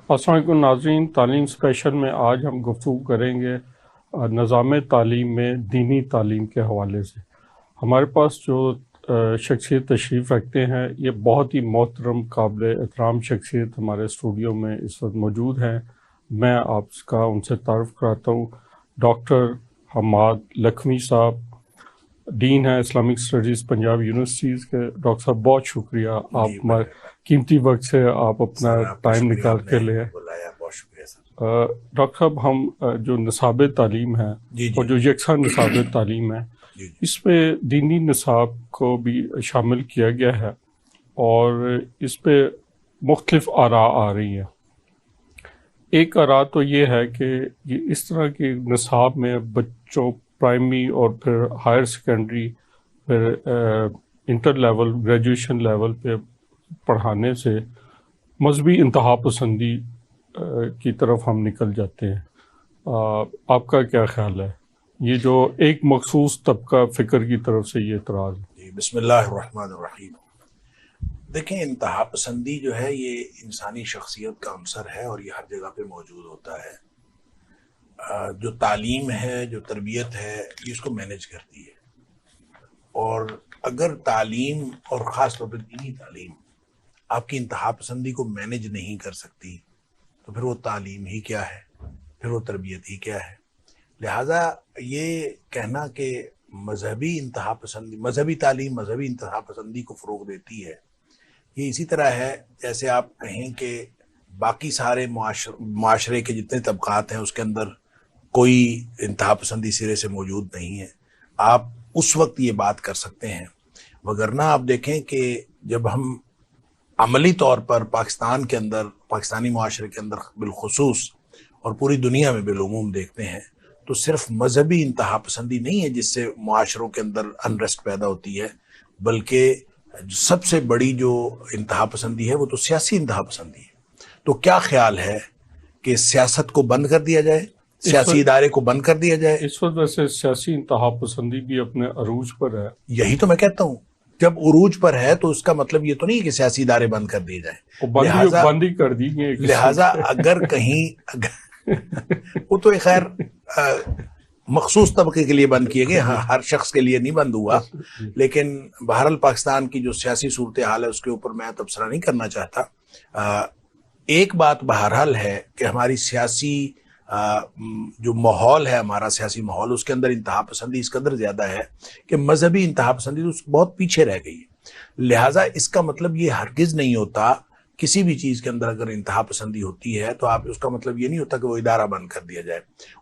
السلام علیکم ناظرین، تعلیم اسپیشل میں آج ہم گفتگو کریں گے نظام تعلیم میں دینی تعلیم کے حوالے سے۔ ہمارے پاس جو شخصیت تشریف رکھتے ہیں، یہ بہت ہی محترم قابل احترام شخصیت ہمارے اسٹوڈیو میں اس وقت موجود ہیں۔ میں آپ کا ان سے تعارف کراتا ہوں۔ ڈاکٹر حماد لکھمی صاحب، ڈین ہے اسلامک اسٹڈیز پنجاب یونیورسٹیز کے۔ ڈاکٹر صاحب بہت شکریہ، آپ ہمارے قیمتی وقت سے آپ اپنا ٹائم نکال کے لے۔ بہت شکریہ سر۔ ڈاکٹر صاحب، ہم جو نصاب تعلیم ہے اور جو یکساں نصاب تعلیم ہے، اس میں دینی نصاب کو بھی شامل کیا گیا ہے اور اس پہ مختلف آراء آ رہی ہیں۔ ایک آراء تو یہ ہے کہ یہ اس طرح کے نصاب میں بچوں پرائمری اور پھر ہائر سیکنڈری، پھر انٹر لیول، گریجویشن لیول پہ پڑھانے سے مذہبی انتہا پسندی کی طرف ہم نکل جاتے ہیں۔ آپ کا کیا خیال ہے؟ یہ جو ایک مخصوص طبقہ فکر کی طرف سے یہ اعتراض ہے۔ بسم اللہ الرحمن الرحیم۔ دیکھیں، انتہا پسندی جو ہے یہ انسانی شخصیت کا عنصر ہے اور یہ ہر جگہ پہ موجود ہوتا ہے۔ جو تعلیم ہے، جو تربیت ہے، یہ اس کو مینج کرتی ہے، اور اگر تعلیم اور خاص طور پہ دینی تعلیم آپ کی انتہا پسندی کو مینج نہیں کر سکتی تو پھر وہ تعلیم ہی کیا ہے، پھر وہ تربیت ہی کیا ہے۔ لہٰذا یہ کہنا کہ مذہبی تعلیم مذہبی انتہا پسندی کو فروغ دیتی ہے، یہ اسی طرح ہے جیسے آپ کہیں کہ باقی سارے معاشرے کے جتنے طبقات ہیں اس کے اندر کوئی انتہا پسندی سرے سے موجود نہیں ہے۔ آپ اس وقت یہ بات کر سکتے ہیں، وگرنہ آپ دیکھیں کہ جب ہم عملی طور پر پاکستان کے اندر، پاکستانی معاشرے کے اندر بالخصوص اور پوری دنیا میں بالعموم دیکھتے ہیں تو صرف مذہبی انتہا پسندی نہیں ہے جس سے معاشروں کے اندر انریسٹ پیدا ہوتی ہے، بلکہ سب سے بڑی جو انتہا پسندی ہے وہ تو سیاسی انتہا پسندی ہے۔ تو کیا خیال ہے کہ سیاست کو بند کر دیا جائے، سیاسی ادارے کو بند کر دیا جائے؟ اس وجہ سے سیاسی انتہا پسندی بھی اپنے عروج پر ہے۔ یہی تو میں کہتا ہوں، جب عروج پر ہے تو اس کا مطلب یہ تو نہیں کہ سیاسی ادارے بند کر دیے جائیں، بند ہی کر دی گئے۔ لہٰذا اگر کہیں وہ تو خیر مخصوص طبقے کے لیے بند کیے گئے، ہر شخص کے لیے نہیں بند ہوا، لیکن بہرحال پاکستان کی جو سیاسی صورتحال ہے اس کے اوپر میں تبصرہ نہیں کرنا چاہتا۔ ایک بات بہرحال ہے کہ ہماری سیاسی جو ماحول ہے، ہمارا سیاسی ماحول، اس کے اندر انتہا پسندی اس قدر زیادہ ہے کہ مذہبی انتہا پسندی تو بہت پیچھے رہ گئی ہے۔ لہٰذا اس کا مطلب یہ ہرگز نہیں ہوتا، کسی بھی چیز کے اندر اگر انتہا پسندی ہوتی ہے تو آپ اس کا مطلب یہ نہیں ہوتا کہ وہ ادارہ بند کر دیا جائے،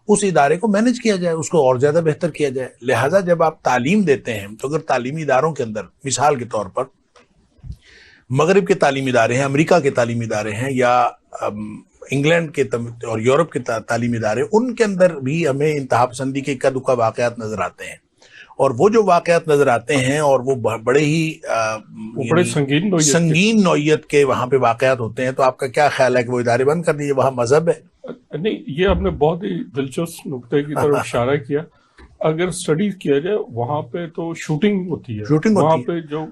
اس ادارے کو مینج کیا جائے، اس کو اور زیادہ بہتر کیا جائے۔ لہٰذا جب آپ تعلیم دیتے ہیں تو اگر تعلیمی اداروں کے اندر، مثال کے طور پر مغرب کے تعلیمی ادارے ہیں، امریکہ کے تعلیمی ادارے ہیں، یا انگلینڈ کے اور یورپ کے تعلیمی ادارے، ان کے اندر بھی ہمیں انتہا پسندی کے اکا دکا واقعات نظر آتے ہیں، اور وہ جو واقعات نظر آتے ہیں اور وہ بڑے ہی سنگین نوعیت کے وہاں پہ واقعات ہوتے ہیں، تو آپ کا کیا خیال ہے کہ وہ ادارے بند کر دیجیے، وہاں مذہب ہے؟ نہیں، یہ آپ نے بہت ہی دلچسپ نقطے کی طرف اشارہ کیا۔ اگر اسٹڈی کیا جائے وہاں پہ تو شوٹنگ ہوتی ہے، وہاں پہ جو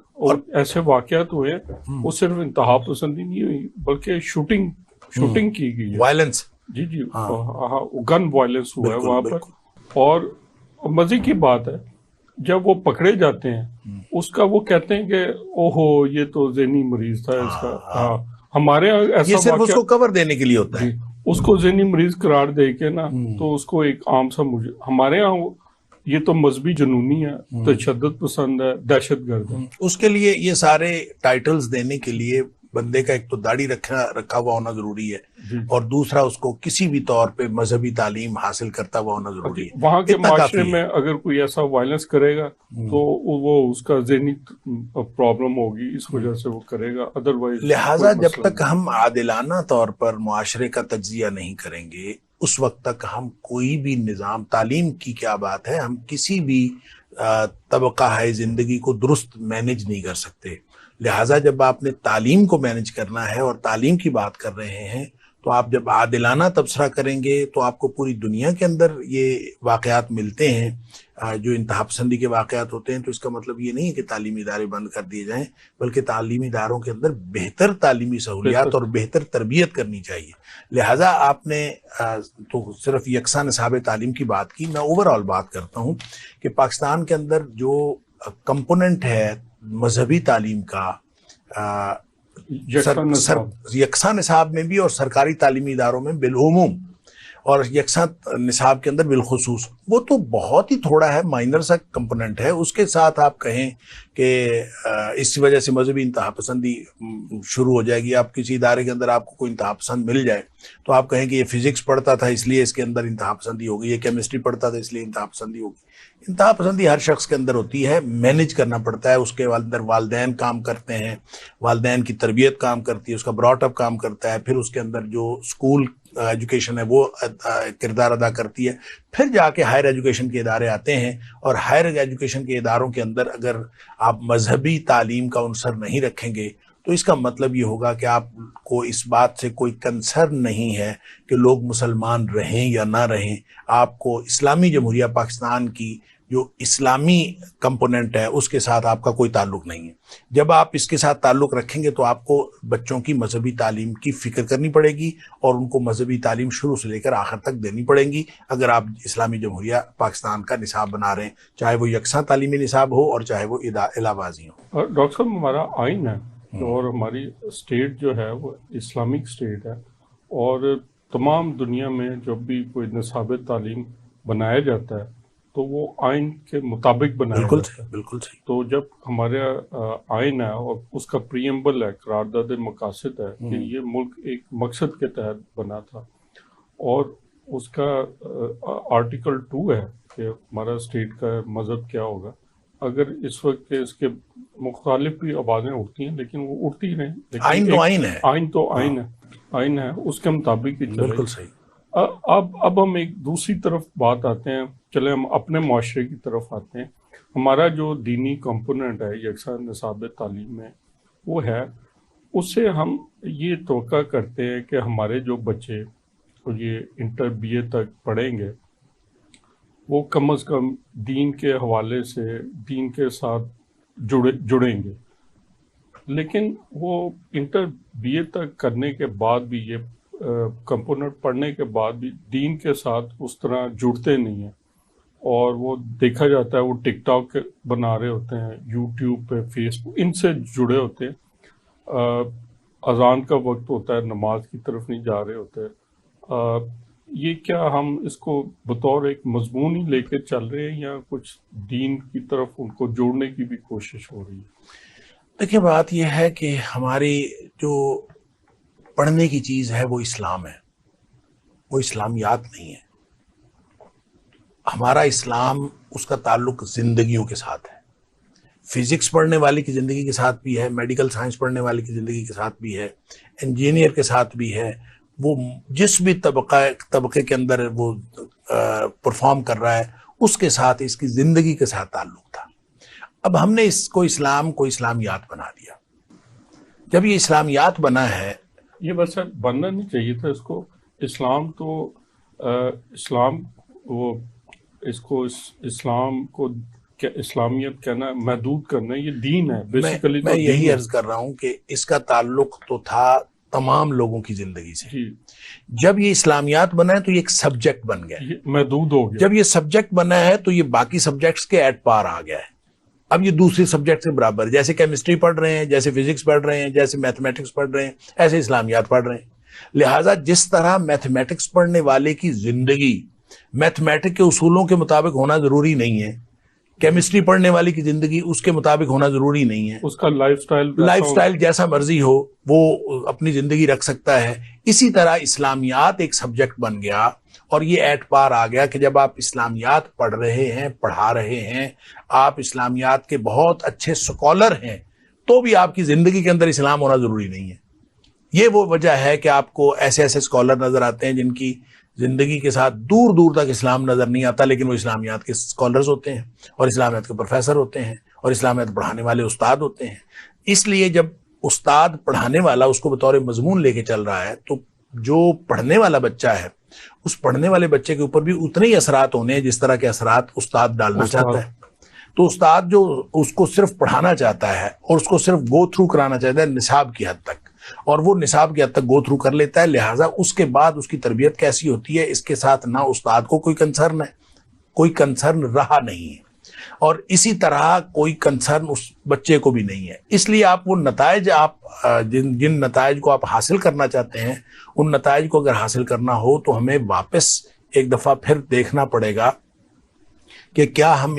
ایسے واقعات ہوئے وہ صرف انتہا پسندی نہیں ہوئی بلکہ شوٹنگ کی گئی ہے، وائلنس، جی گن وائلنس ہوا ہے وہاں پر۔ اور مزے کی بات ہے، جب وہ پکڑے جاتے ہیں اس کا وہ کہتے ہیں کہ اوہو یہ تو ذہنی مریض تھا اس کا۔ ہمارے یہاں ایسا یہ صرف اس کو کور دینے کے لیے ہوتا ہے، اس کو ذہنی مریض قرار دے کے نا، تو اس کو ایک عام سا ہمارے یہاں یہ تو مذہبی جنونی ہے، تشدد پسند ہے، دہشت گرد ہے۔ اس کے لیے یہ سارے ٹائٹلز دینے کے لیے بندے کا ایک تو داڑھی رکھا ہوا ہونا ضروری ہے، اور دوسرا اس کو کسی بھی طور پہ مذہبی تعلیم حاصل کرتا ہوا ہونا ضروری ہے۔ وہاں کے معاشرے میں اگر کوئی ایسا وائلنس کرے گا تو وہ اس کا ذہنی پرابلم ہوگی، اس وجہ سے وہ کرے گا، ادروائز۔ لہٰذا جب تک ہم عادلانہ طور پر معاشرے کا تجزیہ نہیں کریں گے اس وقت تک ہم کوئی بھی نظام، تعلیم کی کیا بات ہے، ہم کسی بھی طبقہ ہے زندگی کو درست مینج نہیں کر سکتے۔ لہٰذا جب آپ نے تعلیم کو مینج کرنا ہے اور تعلیم کی بات کر رہے ہیں تو آپ جب عادلانہ تبصرہ کریں گے تو آپ کو پوری دنیا کے اندر یہ واقعات ملتے ہیں جو انتہا پسندی کے واقعات ہوتے ہیں، تو اس کا مطلب یہ نہیں ہے کہ تعلیمی ادارے بند کر دیے جائیں، بلکہ تعلیمی اداروں کے اندر بہتر تعلیمی سہولیات اور بہتر تربیت کرنی چاہیے۔ لہٰذا آپ نے تو صرف یکساں نصاب تعلیم کی بات کی، میں اوور آل بات کرتا ہوں کہ پاکستان کے اندر جو کمپوننٹ ہے مذہبی تعلیم کا، یکساں نصاب میں بھی اور سرکاری تعلیمی اداروں میں بالعموم، اور یکساں نصاب کے اندر بالخصوص، وہ تو بہت ہی تھوڑا ہے، مائنر سا کمپوننٹ ہے۔ اس کے ساتھ آپ کہیں کہ اس وجہ سے مذہبی انتہا پسندی شروع ہو جائے گی، آپ کسی ادارے کے اندر آپ کو کوئی انتہا پسند مل جائے تو آپ کہیں کہ یہ فزکس پڑھتا تھا اس لیے اس کے اندر انتہا پسندی ہوگی، یہ کیمسٹری پڑھتا تھا اس لیے انتہا پسندی ہوگی۔ انتہا پسندی ہر شخص کے اندر ہوتی ہے، مینج کرنا پڑتا ہے، اس کے اندر والدین کام کرتے ہیں، والدین کی تربیت کام کرتی ہے، اس کا براٹ اپ کام کرتا ہے، پھر اس کے اندر جو اسکول ایجوکیشن ہے وہ کردار ادا کرتی ہے، پھر جا کے ہائر ایجوکیشن کے ادارے آتے ہیں، اور ہائر ایجوکیشن کے اداروں کے اندر اگر آپ مذہبی تعلیم کا عنصر نہیں رکھیں گے تو اس کا مطلب یہ ہوگا کہ آپ کو اس بات سے کوئی کنسرن نہیں ہے کہ لوگ مسلمان رہیں یا نہ رہیں، آپ کو اسلامی جمہوریہ پاکستان کی جو اسلامی کمپوننٹ ہے اس کے ساتھ آپ کا کوئی تعلق نہیں ہے۔ جب آپ اس کے ساتھ تعلق رکھیں گے تو آپ کو بچوں کی مذہبی تعلیم کی فکر کرنی پڑے گی، اور ان کو مذہبی تعلیم شروع سے لے کر آخر تک دینی پڑے گی، اگر آپ اسلامی جمہوریہ پاکستان کا نصاب بنا رہے ہیں، چاہے وہ یکساں تعلیمی نصاب ہو اور چاہے وہ علاوازی ہو۔ ڈاکٹر صاحب، ہمارا آئین ہے اور ہماری اسٹیٹ جو ہے وہ اسلامک اسٹیٹ ہے، اور تمام دنیا میں جب بھی کوئی نصاب تعلیم بنایا جاتا ہے تو وہ آئین کے مطابق بنایا جاتا ہے۔ بالکل صحیح۔ تو جب ہمارا آئین ہے اور اس کا پریمبل ہے، قرارداد مقاصد ہے کہ یہ ملک ایک مقصد کے تحت بنا تھا، اور اس کا آرٹیکل 2 ہے کہ ہمارا اسٹیٹ کا مذہب کیا ہوگا۔ اگر اس وقت کے اس کے مختلف بھی آوازیں اٹھتی ہیں لیکن وہ اٹھتی نہیں، آئین تو آئین ہے، آئین تو آئین ہے، اس کے مطابق ہی چلے۔ بالکل صحیح۔ اب ہم ایک دوسری طرف بات آتے ہیں، چلے ہم اپنے معاشرے کی طرف آتے ہیں۔ ہمارا جو دینی کمپوننٹ ہے یکساں نصاب تعلیم میں، وہ ہے، اس سے ہم یہ توقع کرتے ہیں کہ ہمارے جو بچے یہ انٹر بی اے تک پڑھیں گے وہ کم از کم دین کے حوالے سے دین کے ساتھ جڑیں گے، لیکن وہ انٹر بی اے تک کرنے کے بعد بھی، یہ کمپوننٹ پڑھنے کے بعد بھی دین کے ساتھ اس طرح جڑتے نہیں ہیں، اور وہ دیکھا جاتا ہے وہ ٹک ٹاک بنا رہے ہوتے ہیں، یوٹیوب پہ، فیس بک، ان سے جڑے ہوتے ہیں، اذان کا وقت ہوتا ہے نماز کی طرف نہیں جا رہے ہوتے۔ یہ کیا ہم اس کو بطور ایک مضمون ہی لے کے چل رہے ہیں یا کچھ دین کی طرف ان کو جوڑنے کی بھی کوشش ہو رہی ہے؟ دیکھیں، بات یہ ہے کہ ہماری جو پڑھنے کی چیز ہے وہ اسلام ہے، وہ اسلامیات نہیں ہے۔ ہمارا اسلام، اس کا تعلق زندگیوں کے ساتھ ہے، فزکس پڑھنے والے کی زندگی کے ساتھ بھی ہے، میڈیکل سائنس پڑھنے والے کی زندگی کے ساتھ بھی ہے، انجینئر کے ساتھ بھی ہے، وہ جس بھی طبقے کے اندر وہ پرفارم کر رہا ہے اس کے ساتھ، اس کی زندگی کے ساتھ تعلق تھا۔ اب ہم نے اس کو اسلام کو اسلامیات بنا دیا۔ جب یہ اسلامیات بنا ہے، یہ بس بننا نہیں چاہیے تھا اس کو اسلام، تو اسلام وہ اس کو اسلام کو اسلامیت کہنا، محدود کرنا، یہ دین ہے بیسیکلی۔ میں یہی عرض کر رہا ہوں کہ اس کا تعلق تو تھا تمام لوگوں کی زندگی سے۔ جب یہ اسلامیات بنا ہے تو یہ ایک سبجیکٹ بن گیا ہے، محدود ہو گیا۔ جب یہ سبجیکٹ بنا ہے تو یہ باقی سبجیکٹس کے ایٹ پار آ گیا ہے، اب یہ دوسری سبجیکٹ سے برابر، جیسے کیمسٹری پڑھ رہے ہیں، جیسے فزکس پڑھ رہے ہیں، جیسے میتھمیٹکس پڑھ رہے ہیں، ایسے اسلامیات پڑھ رہے ہیں۔ لہٰذا جس طرح میتھمیٹکس پڑھنے والے کی زندگی میتھمیٹک کے اصولوں کے مطابق ہونا ضروری نہیں ہے، کیمسٹری پڑھنے والے کی زندگی اس کے مطابق ہونا ضروری نہیں ہے، اس کا لائف سٹائل جیسا مرضی ہو وہ اپنی زندگی رکھ سکتا ہے۔ اسی طرح اسلامیات ایک سبجیکٹ بن گیا، اور یہ ایٹ پار آ گیا کہ جب آپ اسلامیات پڑھ رہے ہیں، پڑھا رہے ہیں، آپ اسلامیات کے بہت اچھے سکولر ہیں، تو بھی آپ کی زندگی کے اندر اسلام ہونا ضروری نہیں ہے۔ یہ وہ وجہ ہے کہ آپ کو ایسے ایسے سکولر نظر آتے ہیں جن کی زندگی کے ساتھ دور دور تک اسلام نظر نہیں آتا، لیکن وہ اسلامیات کے سکولرز ہوتے ہیں، اور اسلامیات کے پروفیسر ہوتے ہیں، اور اسلامیات پڑھانے والے استاد ہوتے ہیں۔ اس لیے جب استاد پڑھانے والا اس کو بطور مضمون لے کے چل رہا ہے، تو جو پڑھنے والا بچہ ہے اس پڑھنے والے بچے کے اوپر بھی اتنے ہی اثرات ہونے ہیں جس طرح کے اثرات استاد ڈالنا چاہتا ہے. تو استاد جو اس کو صرف پڑھانا چاہتا ہے اور اس کو صرف گو تھرو کرانا چاہتا ہے نصاب کی حد تک، اور وہ نصاب کی حد تک گو تھرو کر لیتا ہے، لہٰذا اس کے بعد اس کی تربیت کیسی ہوتی ہے اس کے ساتھ نہ استاد کو کوئی کنسرن ہے، کوئی کنسرن رہا نہیں ہے، اور اسی طرح کوئی کنسرن اس بچے کو بھی نہیں ہے. اس لیے آپ وہ نتائج جن نتائج کو آپ حاصل کرنا چاہتے ہیں، ان نتائج کو اگر حاصل کرنا ہو تو ہمیں واپس ایک دفعہ پھر دیکھنا پڑے گا کہ کیا ہم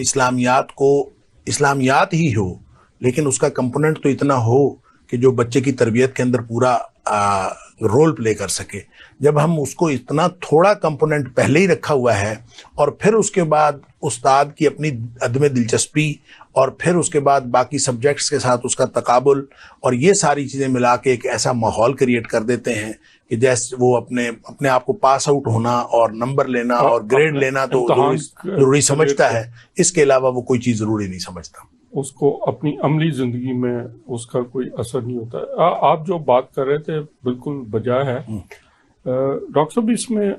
اسلامیات ہی ہو لیکن اس کا کمپوننٹ تو اتنا ہو کہ جو بچے کی تربیت کے اندر پورا رول پلے کر سکے. جب ہم اس کو اتنا تھوڑا کمپوننٹ پہلے ہی رکھا ہوا ہے، اور پھر اس کے بعد استاد کی اپنی عدم دلچسپی، اور پھر اس کے بعد باقی سبجیکٹس کے ساتھ اس کا تقابل، اور یہ ساری چیزیں ملا کے ایک ایسا ماحول کریٹ کر دیتے ہیں کہ جیسے وہ اپنے آپ کو پاس آؤٹ ہونا اور نمبر لینا اور گریڈ لینا تو ضروری سمجھتا ہے، اس کے علاوہ وہ کوئی چیز ضروری نہیں سمجھتا. اس کو اپنی عملی زندگی میں اس کا کوئی اثر نہیں ہوتا. آپ جو بات کر رہے تھے بالکل بجا ہے ڈاکٹر صاحب. اس میں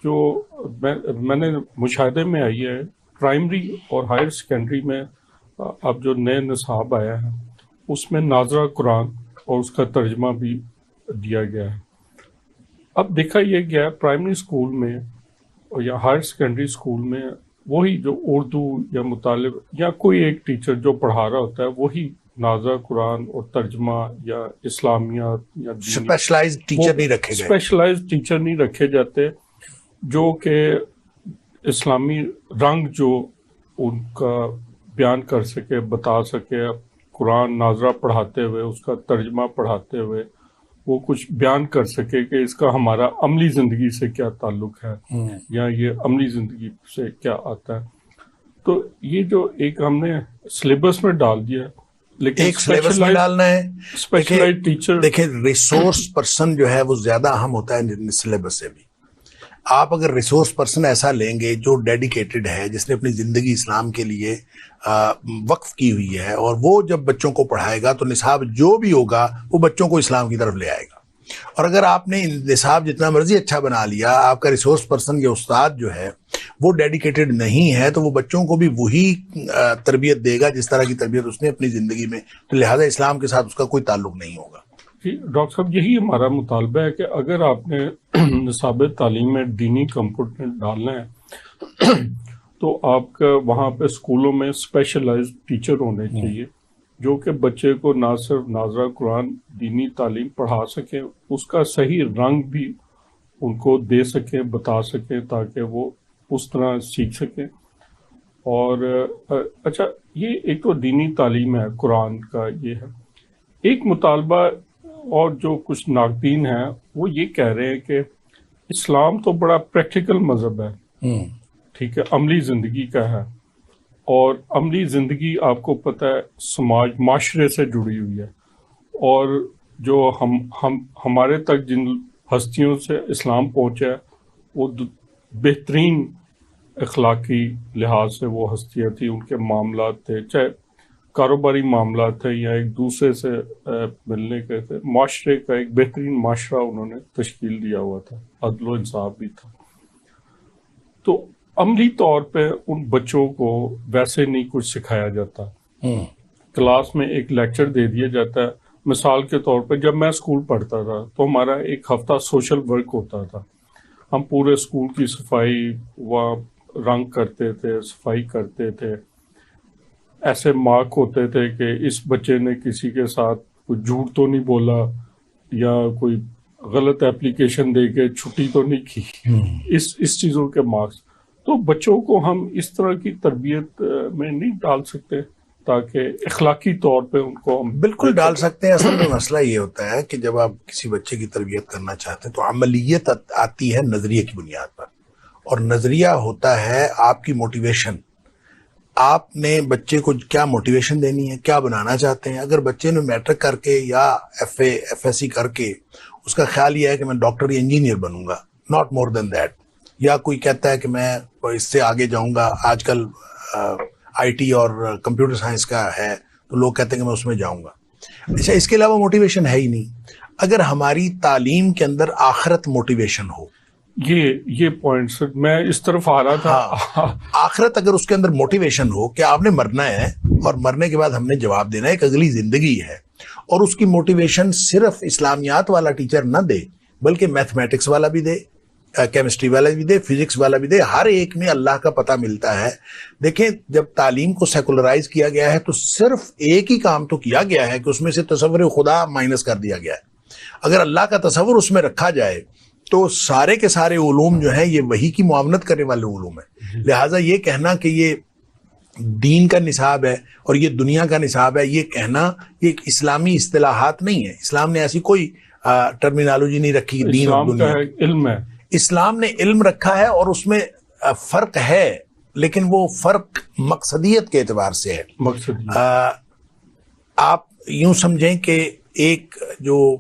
جو میں نے مشاہدے میں آئی ہے پرائمری اور ہائر سیکنڈری میں اب جو نئے نصاب آیا ہے اس میں ناظرہ قرآن اور اس کا ترجمہ بھی دیا گیا ہے. اب دیکھا یہ گیا پرائمری اسکول میں یا ہائر سیکنڈری اسکول میں وہی جو اردو یا مطالب یا کوئی ایک ٹیچر جو پڑھا رہا ہوتا ہے وہی ناظرہ قرآن اور ترجمہ یا اسلامیات یا اسپیشلائزڈ ٹیچر نہیں رکھے گئے، اسپیشلائزڈ ٹیچر نہیں رکھے جاتے جو کہ اسلامی رنگ جو ان کا بیان کر سکے، بتا سکے. قرآن ناظرہ پڑھاتے ہوئے اس کا ترجمہ پڑھاتے ہوئے وہ کچھ بیان کر سکے کہ اس کا ہمارا عملی زندگی سے کیا تعلق ہے یا یہ عملی زندگی سے کیا آتا ہے. تو یہ جو ایک ہم نے سلیبس میں ڈال دیا، لیکن ایک سلیبس میں ڈالنا ہے. اسپیشلائزڈ ٹیچر دیکھیں ریسورس پرسن جو ہے وہ زیادہ اہم ہوتا ہے سلیبس سے بھی. آپ اگر ریسورس پرسن ایسا لیں گے جو ڈیڈیکیٹڈ ہے، جس نے اپنی زندگی اسلام کے لیے وقف کی ہوئی ہے، اور وہ جب بچوں کو پڑھائے گا تو نصاب جو بھی ہوگا وہ بچوں کو اسلام کی طرف لے آئے گا. اور اگر آپ نے نصاب جتنا مرضی اچھا بنا لیا، آپ کا ریسورس پرسن یا استاد جو ہے وہ ڈیڈیکیٹڈ نہیں ہے، تو وہ بچوں کو بھی وہی تربیت دے گا جس طرح کی تربیت اس نے اپنی زندگی میں، تو لہٰذا اسلام کے ساتھ اس کا کوئی تعلق نہیں ہوگا. ڈاکٹر صاحب یہی ہمارا مطالبہ ہے کہ اگر آپ نے نصاب تعلیم میں دینی کمپوننٹ ڈالنا ہے تو آپ کا وہاں پہ اسکولوں میں اسپیشلائزڈ ٹیچر ہونے چاہیے جو کہ بچے کو نہ صرف ناظرہ قرآن دینی تعلیم پڑھا سکیں، اس کا صحیح رنگ بھی ان کو دے سکیں، بتا سکیں، تاکہ وہ اس طرح سیکھ سکیں. اور اچھا یہ ایک تو دینی تعلیم ہے قرآن کا، یہ ہے ایک مطالبہ. اور جو کچھ ناقدین ہیں وہ یہ کہہ رہے ہیں کہ اسلام تو بڑا پریکٹیکل مذہب ہے، ٹھیک ہے، عملی زندگی کا ہے، اور عملی زندگی آپ کو پتہ ہے معاشرے سے جڑی ہوئی ہے. اور جو ہمارے تک جن ہستیوں سے اسلام پہنچا ہے وہ بہترین اخلاقی لحاظ سے وہ ہستیاں تھیں، ان کے معاملات تھے، چاہے کاروباری معاملات تھے یا ایک دوسرے سے ملنے کے تھے. معاشرے کا ایک بہترین معاشرہ انہوں نے تشکیل دیا ہوا تھا، عدل و انصاف بھی تھا. تو عملی طور پہ ان بچوں کو ویسے نہیں کچھ سکھایا جاتا. کلاس میں ایک لیکچر دے دیا جاتا ہے. مثال کے طور پہ جب میں اسکول پڑھتا تھا تو ہمارا ایک ہفتہ سوشل ورک ہوتا تھا. ہم پورے اسکول کی صفائی و رنگ کرتے تھے، صفائی کرتے تھے. ایسے مارک ہوتے تھے کہ اس بچے نے کسی کے ساتھ کوئی جھوٹ تو نہیں بولا یا کوئی غلط اپلیکیشن دے کے چھٹی تو نہیں کی، اس چیزوں کے مارکس. تو بچوں کو ہم اس طرح کی تربیت میں نہیں ڈال سکتے تاکہ اخلاقی طور پہ ان کو ہم بالکل ڈال سکتے ہیں. اصل میں مسئلہ یہ ہوتا ہے کہ جب آپ کسی بچے کی تربیت کرنا چاہتے ہیں تو عملیت آتی ہے نظریے کی بنیاد پر، اور نظریہ ہوتا ہے آپ کی موٹیویشن. آپ نے بچے کو کیا موٹیویشن دینی ہے، کیا بنانا چاہتے ہیں. اگر بچے نے میٹرک کر کے یا ایف ایس سی کر کے اس کا خیال یہ ہے کہ میں ڈاکٹر یا engineer Bannu God, not more then that, یا کوئی کہتا ہے کہ میں اس سے آگے جاؤں گا، آج کل آئی ٹی اور کمپیوٹر سائنس کا ہے تو لوگ کہتے ہیں کہ میں اس میں جاؤں گا. اچھا اس کے علاوہ موٹیویشن ہے ہی نہیں. اگر ہماری تعلیم کے اندر آخرت موٹیویشن ہو، یہ پوائنٹس میں اس طرف آ رہا تھا. آخرت اگر اس کے اندر موٹیویشن ہو کہ آپ نے مرنا ہے اور مرنے کے بعد ہم نے جواب دینا ہے، ایک اگلی زندگی ہے، اور اس کی موٹیویشن صرف اسلامیات والا ٹیچر نہ دے بلکہ میتھمیٹکس والا بھی دے، کیمسٹری والا بھی دے، فزکس والا بھی دے، ہر ایک میں اللہ کا پتہ ملتا ہے. دیکھیں جب تعلیم کو سیکولرائز کیا گیا ہے تو صرف ایک ہی کام تو کیا گیا ہے کہ اس میں سے تصور خدا مائنس کر دیا گیا ہے. اگر اللہ کا تصور اس میں رکھا جائے تو سارے کے سارے علوم جو ہیں یہ وحی کی معاونت کرنے والے علوم ہیں. لہٰذا یہ کہنا کہ یہ دین کا نصاب ہے اور یہ دنیا کا نصاب ہے، یہ کہنا یہ ایک اسلامی اصطلاحات نہیں ہے. اسلام نے ایسی کوئی ٹرمینالوجی نہیں رکھی. دین اور دنیا علم ہے، اسلام نے علم رکھا ہے اور اس میں فرق ہے، لیکن وہ فرق مقصدیت کے اعتبار سے ہے. آپ یوں سمجھیں کہ ایک جو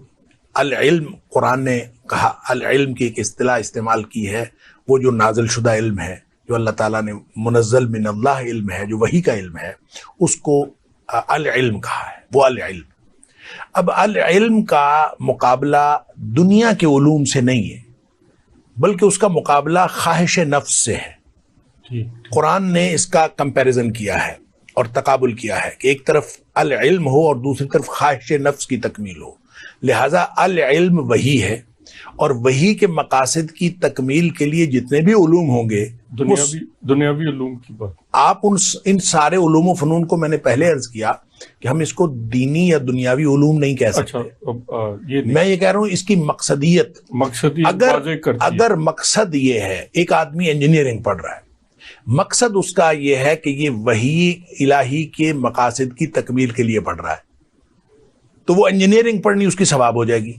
العلم قرآن نے کہا، العلم کی ایک اصطلاح استعمال کی ہے، وہ جو نازل شدہ علم ہے، جو اللہ تعالیٰ نے منزل من اللہ علم ہے، جو وحی کا علم ہے، اس کو العلم کہا ہے. وہ العلم. اب العلم کا مقابلہ دنیا کے علوم سے نہیں ہے بلکہ اس کا مقابلہ خواہش نفس سے ہے. قرآن نے اس کا کمپیریزن کیا ہے اور تقابل کیا ہے کہ ایک طرف العلم ہو اور دوسری طرف خواہش نفس کی تکمیل ہو. لہٰذا العلم وحی ہے اور وحی کے مقاصد کی تکمیل کے لیے جتنے بھی علوم ہوں گے، دنیاوی علوم کی بات، آپ ان سارے علوم و فنون کو میں نے پہلے عرض کیا کہ ہم اس کو دینی یا دنیاوی علوم نہیں کہہ سکتے. میں یہ کہہ رہا ہوں اس کی مقصدیت اگر مقصد یہ ہے، ایک آدمی انجینئرنگ پڑھ رہا ہے، مقصد اس کا یہ ہے کہ یہ وحی الہی کے مقاصد کی تکمیل کے لیے پڑھ رہا ہے، تو وہ انجینئرنگ پڑھنی اس کی ثواب ہو جائے گی.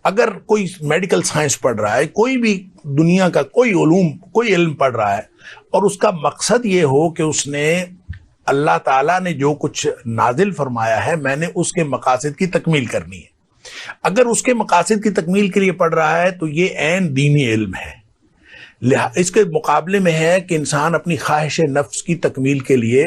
اگر کوئی میڈیکل سائنس پڑھ رہا ہے، کوئی بھی دنیا کا کوئی علم پڑھ رہا ہے اور اس کا مقصد یہ ہو کہ اس نے اللہ تعالیٰ نے جو کچھ نازل فرمایا ہے میں نے اس کے مقاصد کی تکمیل کرنی ہے، اگر اس کے مقاصد کی تکمیل کے لیے پڑھ رہا ہے تو یہ عین دینی علم ہے. اس کے مقابلے میں ہے کہ انسان اپنی خواہش نفس کی تکمیل کے لیے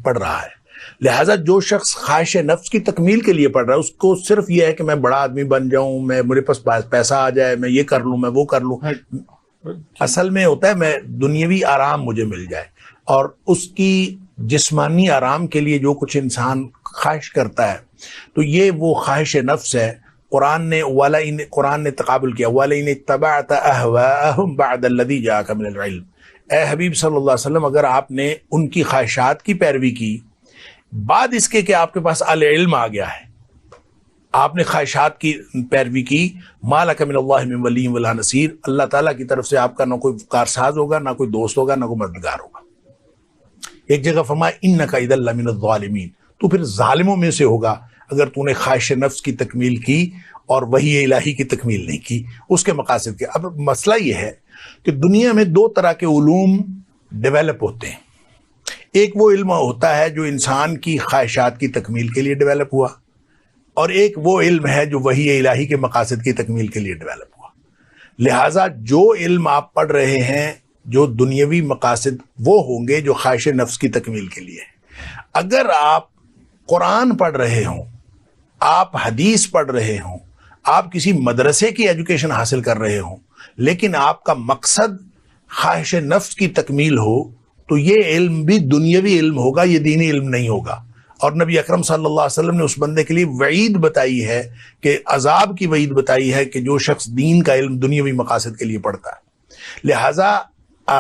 پڑھ رہا ہے. لہٰذا جو شخص خواہش نفس کی تکمیل کے لیے پڑھ رہا ہے اس کو صرف یہ ہے کہ میں بڑا آدمی بن جاؤں، میرے پاس پیسہ آ جائے، میں یہ کر لوں، میں وہ کر لوں. اصل میں ہوتا ہے میں دنیاوی آرام مجھے مل جائے، اور اس کی جسمانی آرام کے لیے جو کچھ انسان خواہش کرتا ہے تو یہ وہ خواہش نفس ہے. قرآن نے تقابل کیا، وَلَئِنِ اتَّبَعْتَ أَهْوَاءَهُمْ بَعْدَ الَّذِي جَاءَكَ مِنَ الْعِلْمِ. اے حبیب صلی اللہ علیہ وسلم، اگر آپ نے ان کی خواہشات کی پیروی کی بعد اس کے کہ آپ کے پاس العلم آ گیا ہے، آپ نے خواہشات کی پیروی کی، مَا لَكَ مِنَ اللَّهِ مِن وَلِيٍّ وَلَا نَصِيرٍ، اللہ تعالیٰ کی طرف سے آپ کا نہ کوئی کارساز ہوگا، نہ کوئی دوست ہوگا، نہ کوئی مددگار ہوگا. ایک جگہ فرمایا اِنَّكَ إِذًا لَّمِنَ الظَّالِمِينَ، تو پھر ظالموں میں سے ہوگا اگر تو نے خواہش نفس کی تکمیل کی اور وحی الہی کی تکمیل نہیں کی، اس کے مقاصد کے. اب مسئلہ یہ ہے کہ دنیا میں دو طرح کے علوم ڈیولپ ہوتے ہیں. ایک وہ علم ہوتا ہے جو انسان کی خواہشات کی تکمیل کے لیے ڈیولپ ہوا، اور ایک وہ علم ہے جو وحی الہی کے مقاصد کی تکمیل کے لیے ڈیولپ ہوا. لہٰذا جو علم آپ پڑھ رہے ہیں جو دنیاوی مقاصد وہ ہوں گے جو خواہش نفس کی تکمیل کے لیے. اگر آپ قرآن پڑھ رہے ہوں، آپ حدیث پڑھ رہے ہوں، آپ کسی مدرسے کی ایجوکیشن حاصل کر رہے ہوں، لیکن آپ کا مقصد خواہش نفس کی تکمیل ہو، تو یہ علم بھی دنیاوی علم ہوگا، یہ دینی علم نہیں ہوگا. اور نبی اکرم صلی اللہ علیہ وسلم نے اس بندے کے لیے وعید بتائی ہے کہ عذاب کی وعید بتائی ہے کہ جو شخص دین کا علم دنیاوی مقاصد کے لیے پڑھتا ہے. لہٰذا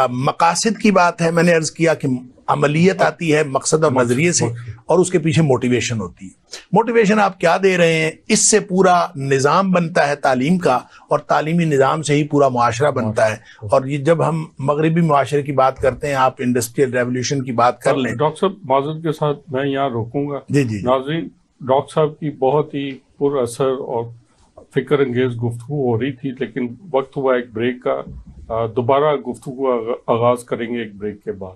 مقاصد کی بات ہے، میں نے عرض کیا کہ عملیت آتی ہے مقصد اور نظریے سے، اور اس کے پیچھے موٹیویشن ہوتی ہے. موٹیویشن آپ کیا دے رہے ہیں، اس سے پورا نظام بنتا ہے تعلیم کا، اور تعلیمی نظام سے ہی پورا معاشرہ بنتا ہے. اور یہ جب ہم مغربی معاشرے کی بات کرتے ہیں، آپ انڈسٹریل ریولیوشن کی بات کر لیں. ڈاکٹر صاحب معذرت کے ساتھ میں یہاں روکوں گا. جی ناظرین، ڈاکٹر صاحب کی بہت ہی پر اثر اور فکر انگیز گفتگو ہو رہی تھی، لیکن وقت ہوا ایک بریک کا. دوبارہ گفتگو آغاز کریں گے ایک بریک کے بعد.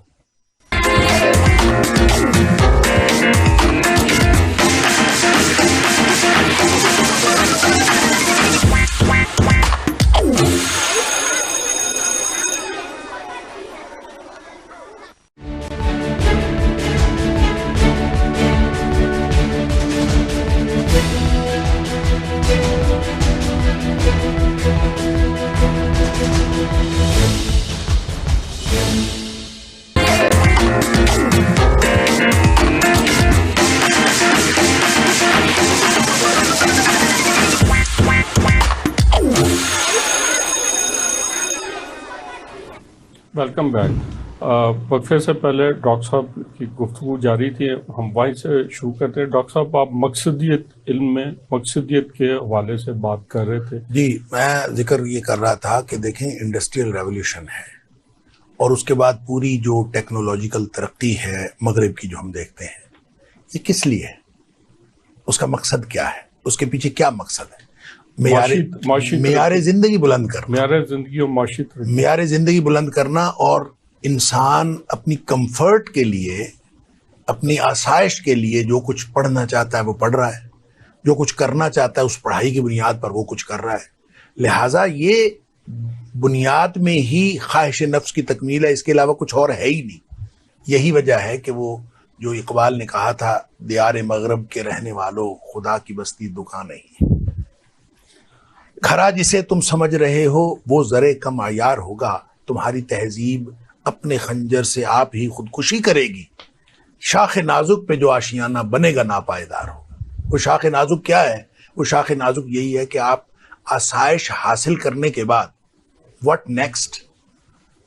Welcome back. وقفے سے پہلے ڈاکٹر صاحب کی گفتگو جاری تھی, ہم وہیں سے شروع کرتے ہیں. ڈاکٹر صاحب, آپ مقصدیت علم میں مقصدیت کے حوالے سے بات کر رہے تھے. جی, میں ذکر یہ کر رہا تھا کہ دیکھیں انڈسٹریل ریولیوشن ہے اور اس کے بعد پوری جو ٹیکنالوجیکل ترقی ہے مغرب کی جو ہم دیکھتے ہیں, یہ کس لیے ہے؟ اس کا مقصد کیا ہے؟ اس کے پیچھے کیا مقصد ہے؟ معیار زندگی بلند کرنا, معیار زندگی بلند کرنا, اور انسان اپنی کمفرٹ کے لیے, اپنی آسائش کے لیے جو کچھ پڑھنا چاہتا ہے وہ پڑھ رہا ہے, جو کچھ کرنا چاہتا ہے اس پڑھائی کی بنیاد پر وہ کچھ کر رہا ہے. لہٰذا یہ بنیاد میں ہی خواہش نفس کی تکمیل ہے, اس کے علاوہ کچھ اور ہے ہی نہیں. یہی وجہ ہے کہ وہ جو اقبال نے کہا تھا, دیار مغرب کے رہنے والوں خدا کی بستی دکان نہیں. کھرا جسے تم سمجھ رہے ہو وہ ذرے کم عیار ہوگا, تمہاری تہذیب اپنے خنجر سے آپ ہی خودکشی کرے گی. شاخ نازک پہ جو آشیانہ بنے گا ناپائیدار ہوگا. وہ شاخ نازک کیا ہے؟ وہ شاخ نازک یہی ہے کہ آپ آسائش حاصل کرنے کے بعد واٹ نیکسٹ,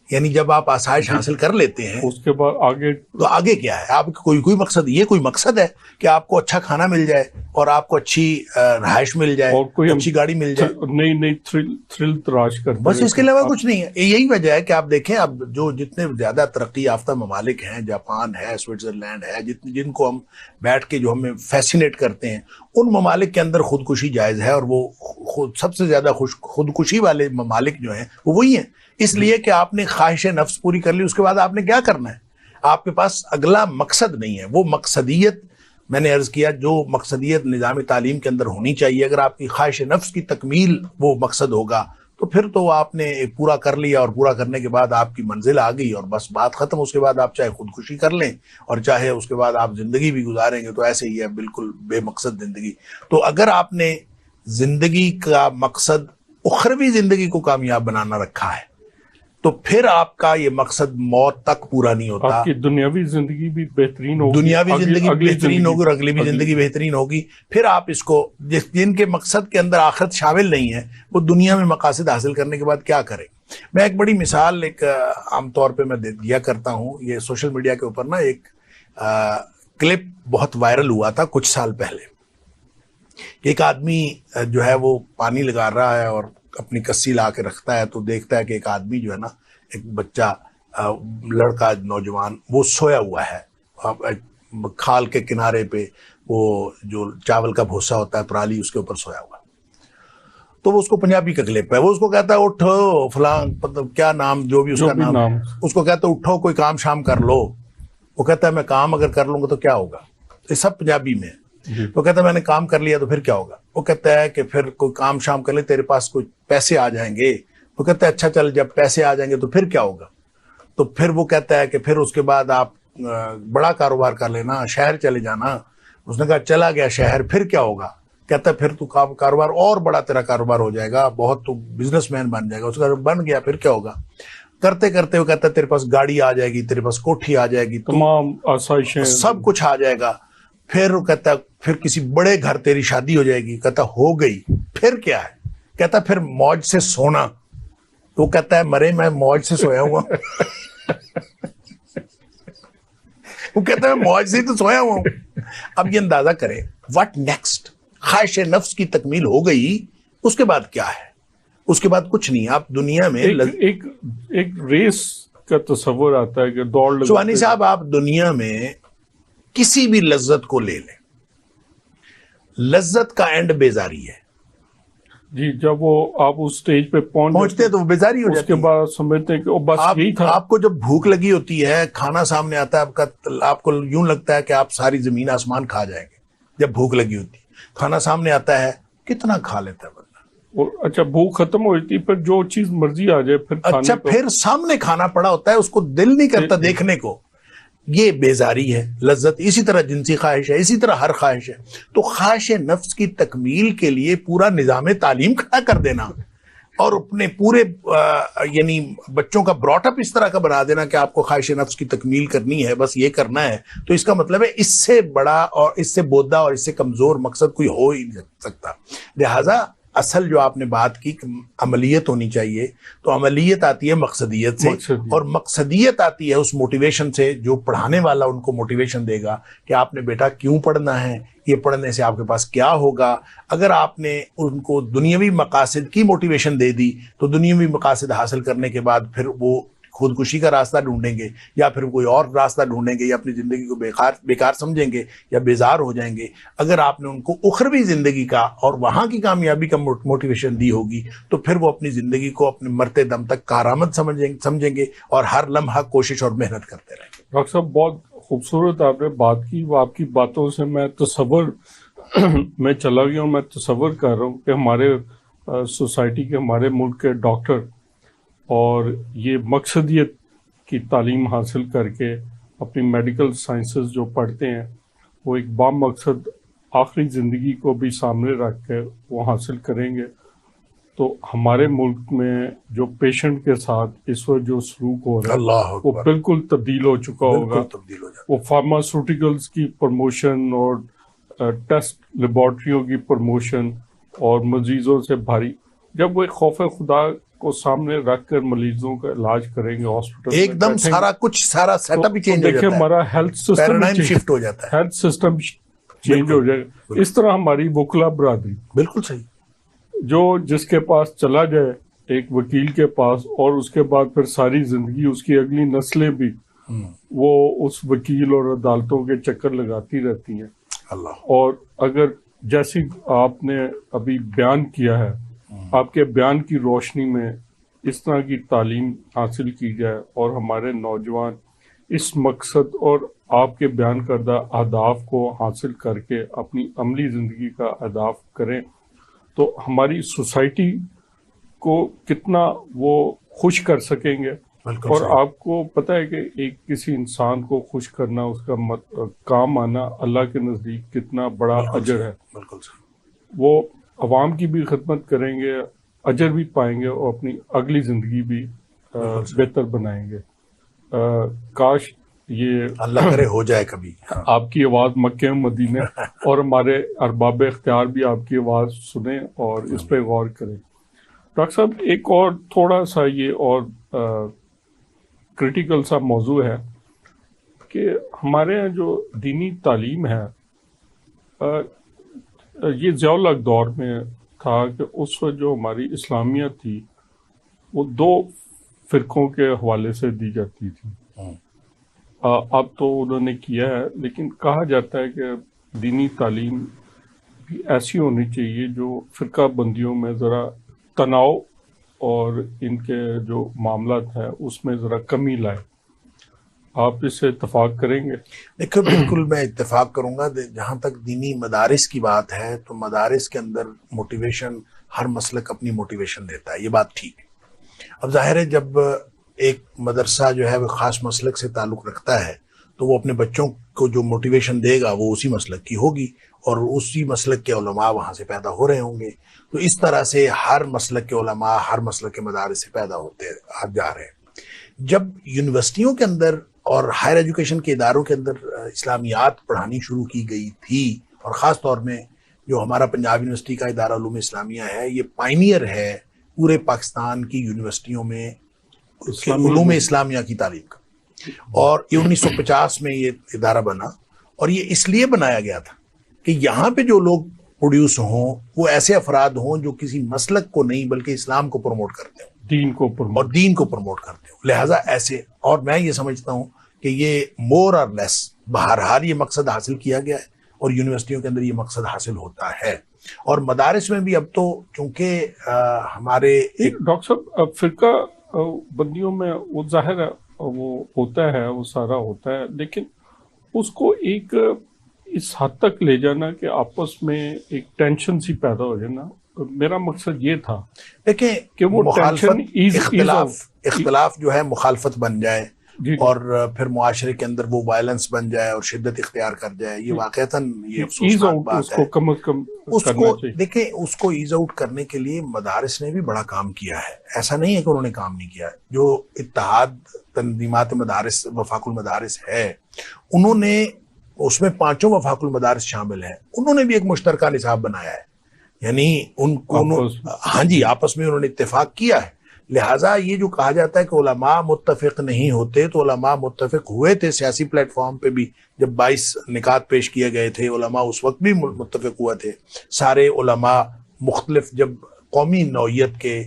یعنی جب آپ آسائش حاصل کر لیتے ہیں اس کے بعد آگے, تو آگے کیا ہے؟ آپ کوئی مقصد, یہ کوئی مقصد ہے کہ آپ کو اچھا کھانا مل جائے اور آپ کو اچھی رہائش مل جائے اور کوئی اچھی گاڑی مل جائے, نئی تھرل تراش کرتے, بس اس کے علاوہ کچھ نہیں ہے. یہی وجہ ہے کہ آپ دیکھیں اب جو جتنے زیادہ ترقی یافتہ ممالک ہیں, جاپان ہے, سوئٹزرلینڈ ہے, جن کو ہم بیٹھ کے جو ہمیں فیسینیٹ کرتے ہیں, ان ممالک کے اندر خودکشی جائز ہے, اور وہ سب سے زیادہ خودکشی والے ممالک جو ہیں وہ وہی ہیں. اس لیے کہ آپ نے خواہش نفس پوری کر لی, اس کے بعد آپ نے کیا کرنا ہے؟ آپ کے پاس اگلا مقصد نہیں ہے. وہ مقصدیت, میں نے عرض کیا, جو مقصدیت نظام تعلیم کے اندر ہونی چاہیے, اگر آپ کی خواہش نفس کی تکمیل وہ مقصد ہوگا تو پھر تو آپ نے پورا کر لیا, اور پورا کرنے کے بعد آپ کی منزل آ گئی اور بس بات ختم. اس کے بعد آپ چاہے خودکشی کر لیں اور چاہے اس کے بعد آپ زندگی بھی گزاریں گے تو ایسے ہی ہے, بالکل بے مقصد زندگی. تو اگر آپ نے زندگی کا مقصد اخروی زندگی کو کامیاب بنانا رکھا ہے تو پھر آپ کا یہ مقصد موت تک پورا نہیں ہوتا. آپ کی دنیاوی زندگی بھی بہترین ہوگی, دنیاوی زندگی بہترین ہوگی اور اگلی بھی زندگی بہترین ہوگی. پھر آپ اس کو, جن کے مقصد کے اندر آخرت شامل نہیں ہے, وہ دنیا میں مقاصد حاصل کرنے کے بعد کیا کریں؟ میں ایک بڑی مثال عام طور پہ میں دیا کرتا ہوں. یہ سوشل میڈیا کے اوپر نا ایک کلپ بہت وائرل ہوا تھا کچھ سال پہلے. ایک آدمی جو ہے وہ پانی لگا رہا ہے اور اپنی کسی لا کے رکھتا ہے, تو دیکھتا ہے کہ ایک آدمی جو ہے نا, ایک بچہ, لڑکا, نوجوان, وہ سویا ہوا ہے کھال کے کنارے پہ, وہ جو چاول کا بھوسا ہوتا ہے پرالی, اس کے اوپر سویا ہوا. تو وہ اس کو پنجابی کا کلپ ہے, وہ اس کو کہتا ہے اٹھو فلاں, مطلب کیا نام جو بھی اس کا نام, اس کو کہتا ہے اٹھو کوئی کام شام کر لو. وہ کہتا ہے میں کام اگر کر لوں گا تو کیا ہوگا؟ یہ سب پنجابی میں. وہ کہتا ہے میں نے کام کر لیا تو پھر کیا ہوگا؟ وہ کہتا ہے کہ پھر کوئی کام شام کر لے, تیرے پاس کوئی پیسے آ جائیں گے. وہ کہتا ہے اچھا چل, جب پیسے آ جائیں گے تو پھر کیا ہوگا؟ تو پھر وہ کہتا ہے کہ پھر اس کے بعد آپ بڑا کاروبار کر لینا, شہر چلے جانا. اس نے کہا چلا گیا شہر, پھر کیا ہوگا؟ کہتا ہے پھر تو کاروبار اور بڑا تیرا کاروبار ہو جائے گا, بہت تو بزنس مین بن جائے گا. اس کا بن گیا, پھر کیا ہوگا؟ کرتے کرتے وہ کہتا ہے تیرے پاس گاڑی آ جائے گی, تیرے پاس کوٹھی آ جائے گی, تمام آسائشیں, سب کچھ آ جائے گا. پھر وہ کہتا ہے پھر کسی بڑے گھر تیری شادی ہو جائے گی. کہتا ہو گئی, پھر کیا ہے؟ کہتا پھر موج سے سونا. وہ کہتا ہے مرے میں موج سے سویا ہوا. وہ کہتا ہے موج سے تو سویا ہوا ہوں. اب یہ اندازہ کریں واٹ نیکسٹ. خواہش نفس کی تکمیل ہو گئی, اس کے بعد کیا ہے؟ اس کے بعد کچھ نہیں. آپ دنیا میں ایک ریس کا تصور آتا ہے کہ دوڑ لگاتے. سوانی صاحب, آپ دنیا میں کسی بھی لذت کو لے لیں, لذت کا اینڈ بیزاری ہے. جی, جب وہ آپ اس سٹیج پہ پہنچتے ہیں تو وہ بیزاری ہو جاتی ہے. اس کے بعد سمجھتے ہیں کہ بس یہی تھا. آپ کو جب بھوک لگی ہوتی ہے, کھانا سامنے آتا ہے, آپ کو یوں لگتا ہے کہ آپ ساری زمین آسمان کھا جائیں گے. جب بھوک لگی ہوتی ہے, کھانا سامنے آتا ہے, کتنا کھا لیتا ہے بندہ. اچھا, بھوک ختم ہو جاتی ہے, پھر جو چیز مرضی آ جائے پھر اچھا, پھر سامنے کھانا پڑا ہوتا ہے, اس کو دل نہیں کرتا دیکھنے کو. یہ بیزاری ہے. لذت اسی طرح جنسی خواہش ہے, اسی طرح ہر خواہش ہے. تو خواہش نفس کی تکمیل کے لیے پورا نظام تعلیم کھڑا کر دینا اور اپنے پورے یعنی بچوں کا براٹ اپ اس طرح کا بنا دینا کہ آپ کو خواہش نفس کی تکمیل کرنی ہے, بس یہ کرنا ہے, تو اس کا مطلب ہے اس سے بڑا اور اس سے بودا اور اس سے کمزور مقصد کوئی ہو ہی نہیں سکتا. لہٰذا اصل جو آپ نے بات کی کہ عملیت ہونی چاہیے، تو عملیت آتی ہے مقصدیت سے، اور مقصدیت آتی ہے اس موٹیویشن سے جو پڑھانے والا ان کو موٹیویشن دے گا کہ آپ نے بیٹا کیوں پڑھنا ہے، یہ پڑھنے سے آپ کے پاس کیا ہوگا۔ اگر آپ نے ان کو دنیاوی مقاصد کی موٹیویشن دے دی تو دنیاوی مقاصد حاصل کرنے کے بعد پھر وہ خودکشی کا راستہ ڈھونڈیں گے، یا پھر کوئی اور راستہ ڈھونڈیں گے، یا اپنی زندگی کو بیکار سمجھیں گے یا بیزار ہو جائیں گے۔ اگر آپ نے ان کو اخروی زندگی کا اور وہاں کی کامیابی کا موٹیویشن دی ہوگی تو پھر وہ اپنی زندگی کو اپنے مرتے دم تک کارآمد سمجھیں گے اور ہر لمحہ کوشش اور محنت کرتے رہیں گے۔ ڈاکٹر صاحب بہت خوبصورت آپ نے بات کی، وہ آپ کی باتوں سے میں تصور میں چلا گیا ہوں، میں تصور کر رہا ہوں کہ ہمارے سوسائٹی کے، ہمارے ملک کے ڈاکٹر اور یہ مقصدیت کی تعلیم حاصل کر کے اپنی میڈیکل سائنسز جو پڑھتے ہیں وہ ایک بام مقصد آخری زندگی کو بھی سامنے رکھ کے وہ حاصل کریں گے، تو ہمارے ملک میں جو پیشنٹ کے ساتھ اس وقت جو سلوک ہو رہا ہے وہ بالکل تبدیل ہو چکا ہوگا۔ وہ فارماسیوٹیکلز کی پروموشن اور ٹیسٹ لیبارٹریوں کی پروموشن اور مریضوں سے بھاری، جب وہ ایک خوف خدا کو سامنے رکھ کر مریضوں کا علاج کریں گے ہاسپٹل، ایک دم سارا سیٹ اپ چینج ہو جاتا ہے، دیکھیں ہمارا ہیلتھ سسٹم شفٹ ہو جاتا ہے، ہیلتھ سسٹم چینج ہو جائے گا۔ اس طرح ہماری وکلا برادری، بالکل صحیح، جو جس کے پاس چلا جائے ایک وکیل کے پاس اور اس کے بعد پھر ساری زندگی اس کی اگلی نسلیں بھی وہ اس وکیل اور عدالتوں کے چکر لگاتی رہتی ہیں۔ اور اگر جیسی آپ نے ابھی بیان کیا ہے، آپ کے بیان کی روشنی میں اس طرح کی تعلیم حاصل کی جائے اور ہمارے نوجوان اس مقصد اور آپ کے بیان کردہ اہداف کو حاصل کر کے اپنی عملی زندگی کا اہداف کریں، تو ہماری سوسائٹی کو کتنا وہ خوش کر سکیں گے۔ اور آپ کو پتہ ہے کہ ایک کسی انسان کو خوش کرنا، اس کا کام آنا اللہ کے نزدیک کتنا بڑا اجر ہے۔ وہ عوام کی بھی خدمت کریں گے، اجر بھی پائیں گے اور اپنی اگلی زندگی بھی بہتر بنائیں گے۔ کاش یہ اللہ کرے ہو جائے کبھی۔ آپ کی آواز مکہ مدینے اور ہمارے ارباب اختیار بھی آپ کی آواز سنیں اور اس پہ غور کریں۔ ڈاکٹر صاحب ایک اور تھوڑا سا یہ اور کریٹیکل سا موضوع ہے کہ ہمارے یہاں جو دینی تعلیم ہے، یہ ضیاء الحق دور میں تھا کہ اس وقت جو ہماری اسلامیہ تھی وہ دو فرقوں کے حوالے سے دی جاتی تھی۔ اب تو انہوں نے کیا ہے، لیکن کہا جاتا ہے کہ دینی تعلیم بھی ایسی ہونی چاہیے جو فرقہ بندیوں میں ذرا تناؤ اور ان کے جو معاملات ہیں اس میں ذرا کمی لائے۔ آپ اس سے اتفاق کریں گے؟ دیکھو بالکل میں اتفاق کروں گا۔ جہاں تک دینی مدارس کی بات ہے تو مدارس کے اندر موٹیویشن، ہر مسلک اپنی موٹیویشن دیتا ہے، یہ بات ٹھیک ہے۔ اب ظاہر ہے جب ایک مدرسہ جو ہے وہ خاص مسلک سے تعلق رکھتا ہے تو وہ اپنے بچوں کو جو موٹیویشن دے گا وہ اسی مسلک کی ہوگی اور اسی مسلک کے علماء وہاں سے پیدا ہو رہے ہوں گے۔ تو اس طرح سے ہر مسلک کے علماء ہر مسلک کے مدارس سے پیدا ہوتے جا رہے ہیں۔ جب یونیورسٹیوں کے اندر اور ہائر ایجوکیشن کے اداروں کے اندر اسلامیات پڑھانی شروع کی گئی تھی، اور خاص طور میں جو ہمارا پنجاب یونیورسٹی کا ادارہ علوم اسلامیہ ہے، یہ پائنیئر ہے پورے پاکستان کی یونیورسٹیوں میں علوم اسلامیہ کی تعلیم کا، اور 1950 میں یہ ادارہ بنا، اور یہ اس لیے بنایا گیا تھا کہ یہاں پہ جو لوگ پروڈیوس ہوں وہ ایسے افراد ہوں جو کسی مسلک کو نہیں بلکہ اسلام کو پروموٹ کرتے ہوں، دین کو پروموٹ کرتے ہوں۔ لہٰذا ایسے، اور میں یہ سمجھتا ہوں کہ یہ مور اور لیس بہرحال یہ مقصد حاصل کیا گیا ہے اور یونیورسٹیوں کے اندر یہ مقصد حاصل ہوتا ہے، اور مدارس میں بھی اب تو چونکہ ہمارے ڈاکٹر صاحب فرقہ بندیوں میں وہ ظاہر ہے وہ ہوتا ہے، وہ سارا ہوتا ہے، لیکن اس کو ایک اس حد تک لے جانا کہ آپس میں ایک ٹینشن سی پیدا ہو جائے نا، میرا مقصد یہ تھا دیکھیں کہ وہ اختلاف جو ہے مخالفت بن جائے اور پھر معاشرے کے اندر وہ وائلنس بن جائے اور شدت اختیار کر جائے، یہ واقعتاً یہ افسوسناک بات ہے۔ کم از کم اس کو دیکھیں، اس کو ایز آؤٹ کرنے کے لیے مدارس نے بھی بڑا کام کیا ہے، ایسا نہیں ہے کہ انہوں نے کام نہیں کیا ہے۔ جو اتحاد تنظیمات مدارس وفاق المدارس ہے، انہوں نے اس میں 5 وفاق المدارس شامل ہیں، انہوں نے بھی ایک مشترکہ نصاب بنایا ہے یعنی ان کو ہاں جی آپس میں انہوں نے اتفاق کیا ہے. لہٰذا یہ جو کہا جاتا ہے کہ علماء متفق نہیں ہوتے، تو علماء متفق ہوئے تھے سیاسی پلیٹ فارم پہ بھی. جب 22 نکات پیش کیے گئے تھے علماء اس وقت بھی متفق ہوا تھے. سارے علماء مختلف جب قومی نوعیت کے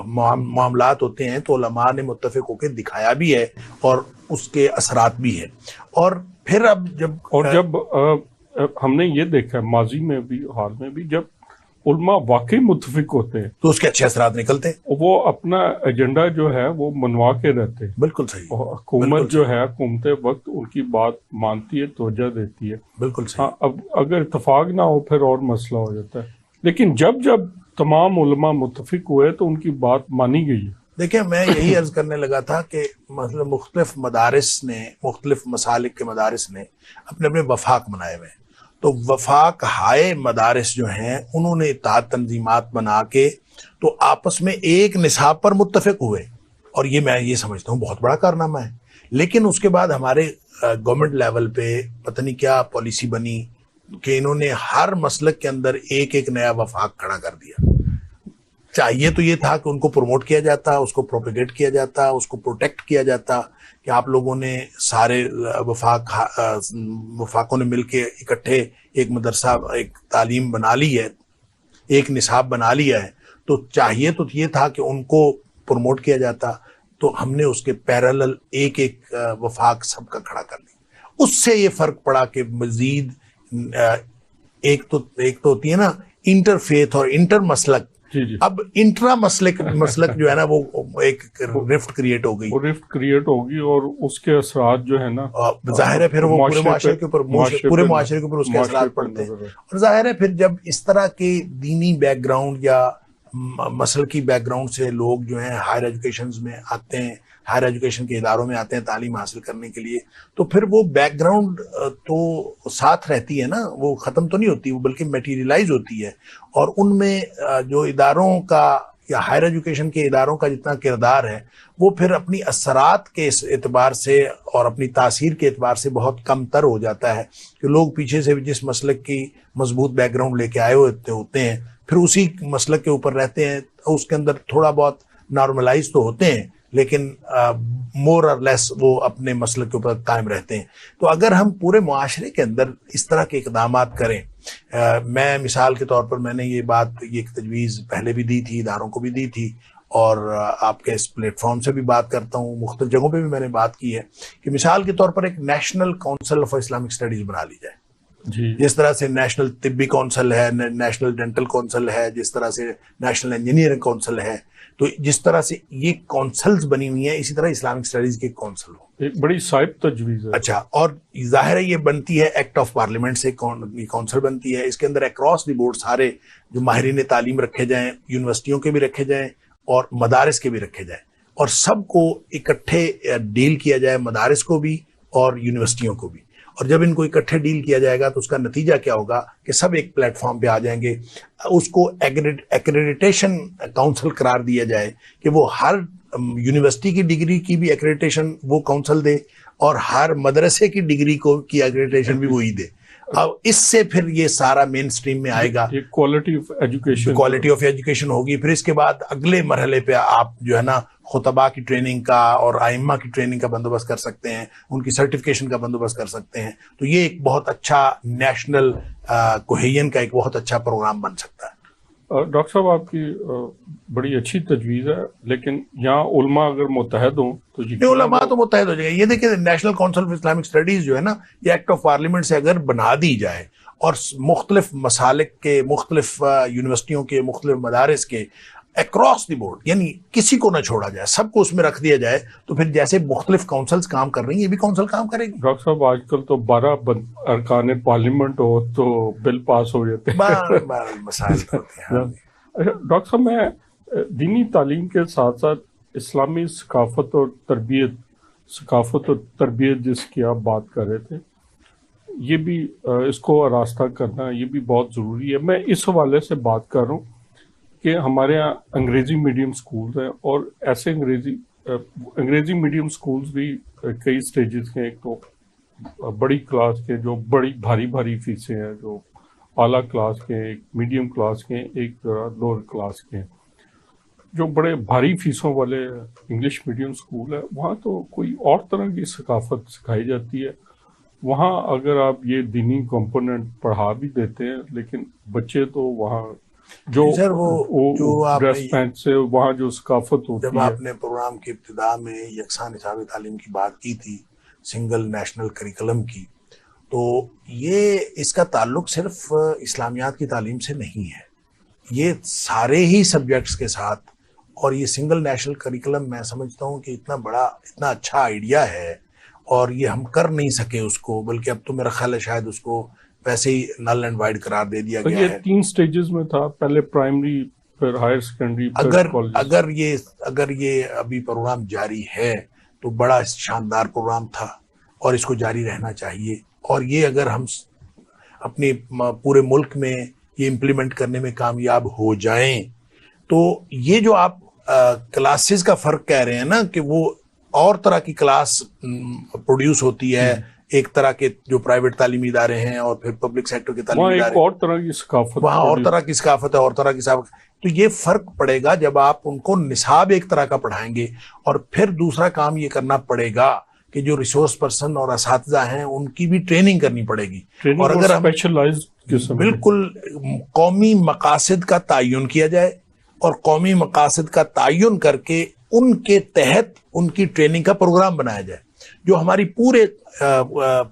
معاملات ہوتے ہیں تو علماء نے متفق ہو کے دکھایا بھی ہے اور اس کے اثرات بھی ہیں. اور پھر اب جب ہم نے یہ دیکھا ماضی میں بھی حال میں بھی، جب علماء واقعی متفق ہوتے ہیں تو اس کے اچھے اثرات نکلتے ہیں. وہ اپنا ایجنڈا جو ہے وہ منوا کے رہتے ہیں. بالکل صحیح. حکومت جو ہے حکومت وقت ان کی بات مانتی ہے، توجہ دیتی ہے. بالکل صحیح. ہاں اب اگر اتفاق نہ ہو پھر اور مسئلہ ہو جاتا ہے، لیکن جب تمام علماء متفق ہوئے تو ان کی بات مانی گئی ہے. دیکھیں میں یہی عرض کرنے لگا تھا کہ مطلب مختلف مدارس نے، مختلف مسالک کے مدارس نے اپنے اپنے وفاق بنائے ہوئے ہیں. تو وفاق ہائے مدارس جو ہیں انہوں نے اتحاد تنظیمات بنا کے تو آپس میں ایک نصاب پر متفق ہوئے، اور یہ میں یہ سمجھتا ہوں بہت بڑا کارنامہ ہے. لیکن اس کے بعد ہمارے گورنمنٹ لیول پہ پتہ نہیں کیا پالیسی بنی کہ انہوں نے ہر مسلک کے اندر ایک ایک نیا وفاق کھڑا کر دیا. چاہیے تو یہ تھا کہ ان کو پروموٹ کیا جاتا، اس کو پروپیگیٹ کیا جاتا، اس کو پروٹیکٹ کیا جاتا کہ آپ لوگوں نے سارے وفاقوں نے مل کے اکٹھے ایک مدرسہ، ایک تعلیم بنا لی ہے، ایک نصاب بنا لیا ہے. تو چاہیے تو یہ تھا کہ ان کو پروموٹ کیا جاتا. تو ہم نے اس کے پیرالل ایک ایک وفاق سب کا کھڑا کر لیا. اس سے یہ فرق پڑا کہ مزید ایک تو ہوتی ہے نا انٹر فیتھ اور انٹر مسلک. اب انٹرا مسلک جو ہے نا وہ ایک رفٹ کریٹ ہو گئی، وہ رفٹ کریٹ ہوگی، اور اس کے اثرات جو ہے نا ظاہر ہے پھر وہ پورے معاشرے کے اوپر اس کے اثرات پڑتے ہیں. اور ظاہر ہے پھر جب اس طرح کے دینی بیک گراؤنڈ یا مسلکی بیک گراؤنڈ سے لوگ جو ہیں ہائر ایجوکیشنز میں آتے ہیں، ہائر ایجوکیشن کے اداروں میں آتے ہیں تعلیم حاصل کرنے کے لیے، تو پھر وہ بیک گراؤنڈ تو ساتھ رہتی ہے نا، وہ ختم تو نہیں ہوتی، وہ بلکہ میٹیریلائز ہوتی ہے. اور ان میں جو اداروں کا یا ہائر ایجوکیشن کے اداروں کا جتنا کردار ہے وہ پھر اپنی اثرات کے اعتبار سے اور اپنی تاثیر کے اعتبار سے بہت کم تر ہو جاتا ہے کہ لوگ پیچھے سے جس مسلک کی مضبوط بیک گراؤنڈ لے کے آئے ہوتے ہیں پھر اسی مسلک کے اوپر رہتے ہیں. اس کے اندر تھوڑا بہت نارملائز تو ہوتے ہیں لیکن مور اور لیس وہ اپنے مسلک کے اوپر قائم رہتے ہیں. تو اگر ہم پورے معاشرے کے اندر اس طرح کے اقدامات کریں، میں مثال کے طور پر میں نے یہ تجویز پہلے بھی دی تھی، اداروں کو بھی دی تھی، اور آپ کے اس پلیٹ فارم سے بھی بات کرتا ہوں، مختلف جگہوں پہ بھی میں نے بات کی ہے کہ مثال کے طور پر ایک national council of Islamic studies بنا لی جائے. جس طرح سے نیشنل طبی کونسل ہے، نیشنل ڈینٹل کونسل ہے، جس طرح سے نیشنل انجینئرنگ کونسل ہے، تو جس طرح سے یہ کونسلز بنی ہوئی ہیں اسی طرح اسلامک اسٹڈیز کی کونسل ہو. ایک بڑی صائب تجویز ہے. اچھا، اور ظاہر ہے یہ بنتی ہے ایکٹ آف پارلیمنٹ سے کونسل بنتی ہے. اس کے اندر اکراس دی بورڈ سارے جو ماہرین تعلیم رکھے جائیں، یونیورسٹیوں کے بھی رکھے جائیں اور مدارس کے بھی رکھے جائیں، اور سب کو اکٹھے ڈیل کیا جائے، مدارس کو بھی اور یونیورسٹیوں کو بھی. اور جب ان کو اکٹھے ڈیل کیا جائے گا تو اس کا نتیجہ کیا ہوگا کہ سب ایک پلیٹ فارم پہ آ جائیں گے. اس کو ایکریڈیٹیشن کاؤنسل قرار دیا جائے کہ وہ ہر یونیورسٹی کی ڈگری کی بھی ایکریڈیٹیشن وہ کاؤنسل دے اور ہر مدرسے کی ڈگری کی ایکریڈیٹیشن بھی وہی دے. اب اس سے پھر یہ سارا مین سٹریم میں آئے گا، کوالٹی آف ایجوکیشن ہوگی. پھر اس کے بعد اگلے مرحلے پہ آپ جو ہے نا خطباء کی ٹریننگ کا اور ائمہ کی ٹریننگ کا بندوبست کر سکتے ہیں، ان کی سرٹیفکیشن کا بندوبست کر سکتے ہیں. تو یہ ایک بہت اچھا نیشنل کوہیژن کا ایک بہت اچھا پروگرام بن سکتا ہے. ڈاکٹر صاحب آپ کی بڑی اچھی تجویز ہے، لیکن یہاں علماء اگر متحد ہوں تو علماء تو متحد ہو جائے گا. یہ دیکھیں national council of Islamic studies جو ہے نا یہ ایکٹ آف پارلیمنٹ سے اگر بنا دی جائے اور مختلف مسالک کے، مختلف یونیورسٹیوں کے، مختلف مدارس کے اکراس دی بورڈ، یعنی کسی کو نہ چھوڑا جائے، سب کو اس میں رکھ دیا جائے، تو پھر جیسے مختلف کونسلز کام کر رہی ہیں یہ بھی کونسل کام کرے گی. ڈاکٹر صاحب آج کل تو 12 ارکان پارلیمنٹ ہو تو بل پاس ہو جاتے ہیں، مسائل ہوتے ہیں. ڈاکٹر صاحب میں دینی تعلیم کے ساتھ ساتھ اسلامی ثقافت اور تربیت جس کی آپ بات کر رہے تھے، یہ بھی اس کو آراستہ کرنا یہ بھی بہت ضروری ہے. میں اس حوالے سے بات کر رہا ہوں کہ ہمارے یہاں انگریزی میڈیم سکولز ہیں، اور ایسے انگریزی میڈیم سکولز بھی کئی سٹیجز کے، ایک تو بڑی کلاس کے جو بڑی بھاری فیسیں ہیں جو اعلیٰ کلاس کے ہیں، ایک میڈیم کلاس کے ہیں، ایک لوور کلاس کے ہیں. جو بڑے بھاری فیسوں والے انگلش میڈیم اسکول ہے وہاں تو کوئی اور طرح کی ثقافت سکھائی جاتی ہے. وہاں اگر آپ یہ دینی کمپوننٹ پڑھا بھی دیتے ہیں لیکن بچے تو وہاں جو سر وہ ڈریس پینٹ سے وہاں جو ثقافت ہوتی جب ہے. آپ نے پروگرام کی ابتدا میں یکساں نصاب تعلیم کی بات کی تھی، سنگل نیشنل کریکلم کی، تو یہ اس کا تعلق صرف اسلامیات کی تعلیم سے نہیں ہے، یہ سارے ہی سبجیکٹس کے ساتھ. اور یہ سنگل نیشنل کریکلم میں سمجھتا ہوں کہ اتنا اچھا آئیڈیا ہے، اور یہ ہم کر نہیں سکے اس کو، بلکہ اب تو میرا خیال ہے شاید اس کو ویسے ہی نل اینڈ وائڈ قرار دے دیا گیا ہے. یہ 3 سٹیجز میں تھا، پہلے پرائمری، پھر ہائر سیکنڈری، پھر کالج. اگر یہ ابھی پروگرام جاری ہے تو بڑا شاندار پروگرام تھا اور اس کو جاری رہنا چاہیے. اور یہ اگر ہم اپنے پورے ملک میں یہ امپلیمنٹ کرنے میں کامیاب ہو جائیں تو یہ جو آپ کلاسز کا فرق کہہ رہے ہیں نا کہ وہ اور طرح کی کلاس پروڈیوس ہوتی ہے، ایک طرح کے جو پرائیویٹ تعلیمی ادارے ہیں اور پھر پبلک سیکٹر کے تعلیمی ادارے، اور طرح کی ثقافت، وہاں اور طرح کی ثقافت ہے، اور طرح کی ثقافت. تو یہ فرق پڑے گا جب آپ ان کو نصاب ایک طرح کا پڑھائیں گے. اور پھر دوسرا کام یہ کرنا پڑے گا کہ جو ریسورس پرسن اور اساتذہ ہیں ان کی بھی ٹریننگ کرنی پڑے گی. اور اگر ہم بالکل قومی مقاصد کا تعین کیا جائے اور قومی مقاصد کا تعین کر کے ان کے تحت ان کی ٹریننگ کا پروگرام بنایا جائے جو ہماری پورے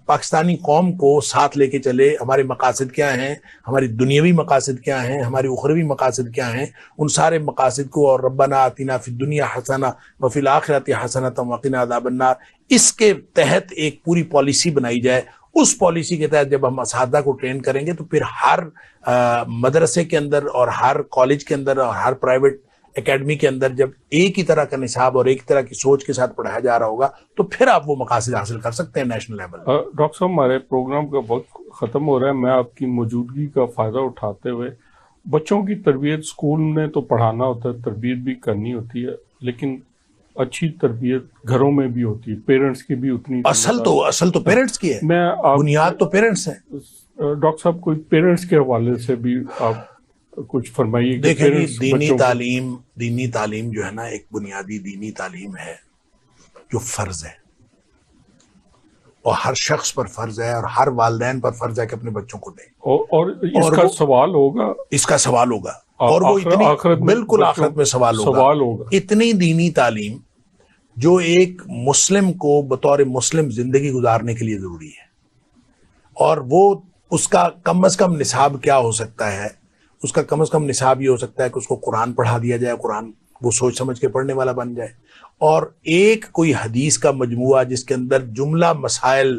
پاکستانی قوم کو ساتھ لے کے چلے. ہمارے مقاصد کیا ہیں، ہماری دنیاوی مقاصد کیا ہیں، ہماری اخروی مقاصد کیا ہیں، ان سارے مقاصد کو، اور ربنا آتنا فی الدنیا حسنہ وفی الآخرۃ حسنۃ وقنا عذاب النار، اس کے تحت ایک پوری پالیسی بنائی جائے. اس پالیسی کے تحت جب ہم اساتذہ کو ٹرین کریں گے تو پھر ہر مدرسے کے اندر اور ہر کالج کے اندر اور ہر پرائیویٹ اکیڈمی کے اندر جب ایک ہی طرح کا نصاب اور ایک طرح کی سوچ کے ساتھ پڑھایا جا رہا ہوگا تو پھر آپ وہ مقاصد حاصل کر سکتے ہیں نیشنل لیول. ڈاکٹر صاحب، ہمارے پروگرام کا وقت ختم ہو رہا ہے. میں آپ کی موجودگی کا فائدہ اٹھاتے ہوئے، بچوں کی تربیت اسکول میں تو پڑھانا ہوتا ہے، تربیت بھی کرنی ہوتی ہے، لیکن اچھی تربیت گھروں میں بھی ہوتی ہے، پیرنٹس کی بھی اتنی. اصل تو پیرنٹس کی ہے، بنیاد تو پیرنٹس ہیں. ڈاکٹر صاحب کوئی پیرنٹس کے حوالے سے بھی آپ کچھ فرمائیے. دیکھیں جی، دینی تعلیم جو ہے نا، ایک بنیادی دینی تعلیم ہے جو فرض ہے، اور ہر شخص پر فرض ہے، اور ہر والدین پر فرض ہے کہ اپنے بچوں کو دیں. اور اس کا سوال ہوگا، اور وہ بالکل آخرت میں سوال ہوگا. اتنی دینی تعلیم جو ایک مسلم کو بطور مسلم زندگی گزارنے کے لیے ضروری ہے، اور وہ اس کا کم از کم نصاب کیا ہو سکتا ہے؟ اس کا کم از کم نصاب یہ ہو سکتا ہے کہ اس کو قرآن پڑھا دیا جائے، قرآن وہ سوچ سمجھ کے پڑھنے والا بن جائے، اور ایک کوئی حدیث کا مجموعہ جس کے اندر جملہ مسائل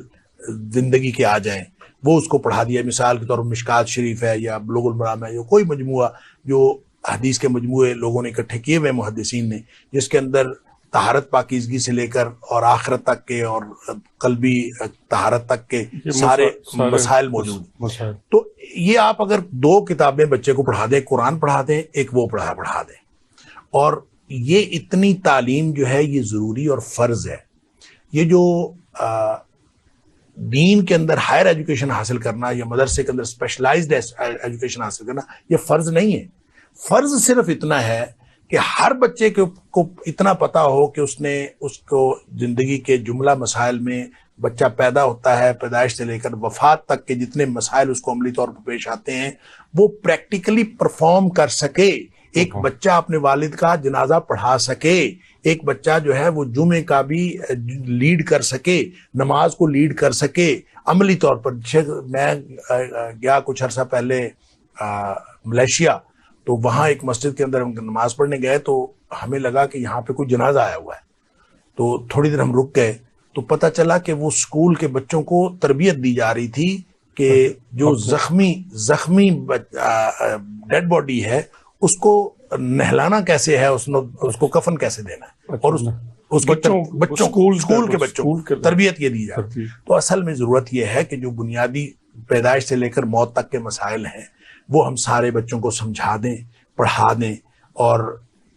زندگی کے آ جائیں وہ اس کو پڑھا دیا. مثال کے طور پر مشکات شریف ہے یا بلوغ المرام ہے، یا کوئی مجموعہ جو حدیث کے مجموعے لوگوں نے اکٹھے کیے ہوئے محدثین نے، جس کے اندر طہارت پاکیزگی سے لے کر اور آخرت تک کے اور قلبی طہارت تک کے سارے مسائل موجود. تو یہ آپ اگر 2 کتابیں بچے کو پڑھا دیں، قرآن پڑھا دیں، ایک وہ پڑھا دیں، اور یہ اتنی تعلیم جو ہے یہ ضروری اور فرض ہے. یہ جو دین کے اندر ہائر ایجوکیشن حاصل کرنا یا مدرسے کے اندر اسپیشلائزڈ ایجوکیشن حاصل کرنا، یہ فرض نہیں ہے. فرض صرف اتنا ہے کہ ہر بچے کو اتنا پتا ہو کہ اس کو زندگی کے جملہ مسائل میں، بچہ پیدا ہوتا ہے، پیدائش سے لے کر وفات تک کے جتنے مسائل اس کو عملی طور پر پیش آتے ہیں وہ پریکٹیکلی پرفارم کر سکے. ایک بچہ اپنے والد کا جنازہ پڑھا سکے، ایک بچہ جو ہے وہ جمعے کا بھی لیڈ کر سکے، نماز کو لیڈ کر سکے عملی طور پر. میں گیا کچھ عرصہ پہلے ملیشیا، تو وہاں ایک مسجد کے اندر ہم نماز پڑھنے گئے تو ہمیں لگا کہ یہاں پہ کوئی جنازہ آیا ہوا ہے. تو تھوڑی دیر ہم رک گئے تو پتہ چلا کہ وہ اسکول کے بچوں کو تربیت دی جا رہی تھی کہ جو زخمی ڈیڈ باڈی ہے اس کو نہلانا کیسے ہے، اس کو کفن کیسے دینا ہے، اور اس اسکول کے بچوں کو تربیت یہ دی جائے. تو اصل میں ضرورت یہ ہے کہ جو بنیادی پیدائش سے لے کر موت تک کے مسائل ہیں وہ ہم سارے بچوں کو سمجھا دیں، پڑھا دیں، اور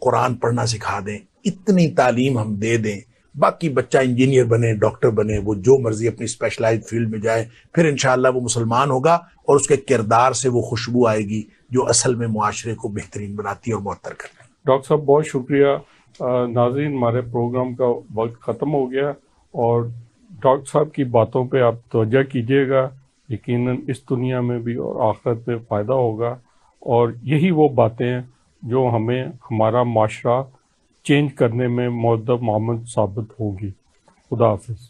قرآن پڑھنا سکھا دیں. اتنی تعلیم ہم دے دیں باقی بچہ انجینئر بنے، ڈاکٹر بنے، وہ جو مرضی اپنی اسپیشلائز فیلڈ میں جائے، پھر انشاءاللہ وہ مسلمان ہوگا اور اس کے کردار سے وہ خوشبو آئے گی جو اصل میں معاشرے کو بہترین بناتی ہے اور معطر کرتی ہے۔ ڈاکٹر صاحب بہت شکریہ۔ ناظرین، ہمارے پروگرام کا وقت ختم ہو گیا، اور ڈاکٹر صاحب کی باتوں پہ آپ توجہ کیجیے گا، یقیناً اس دنیا میں بھی اور آخرت میں فائدہ ہوگا، اور یہی وہ باتیں ہیں جو ہمیں ہمارا معاشرہ چینج کرنے میں معدب معمل ثابت ہوگی۔ خدا حافظ۔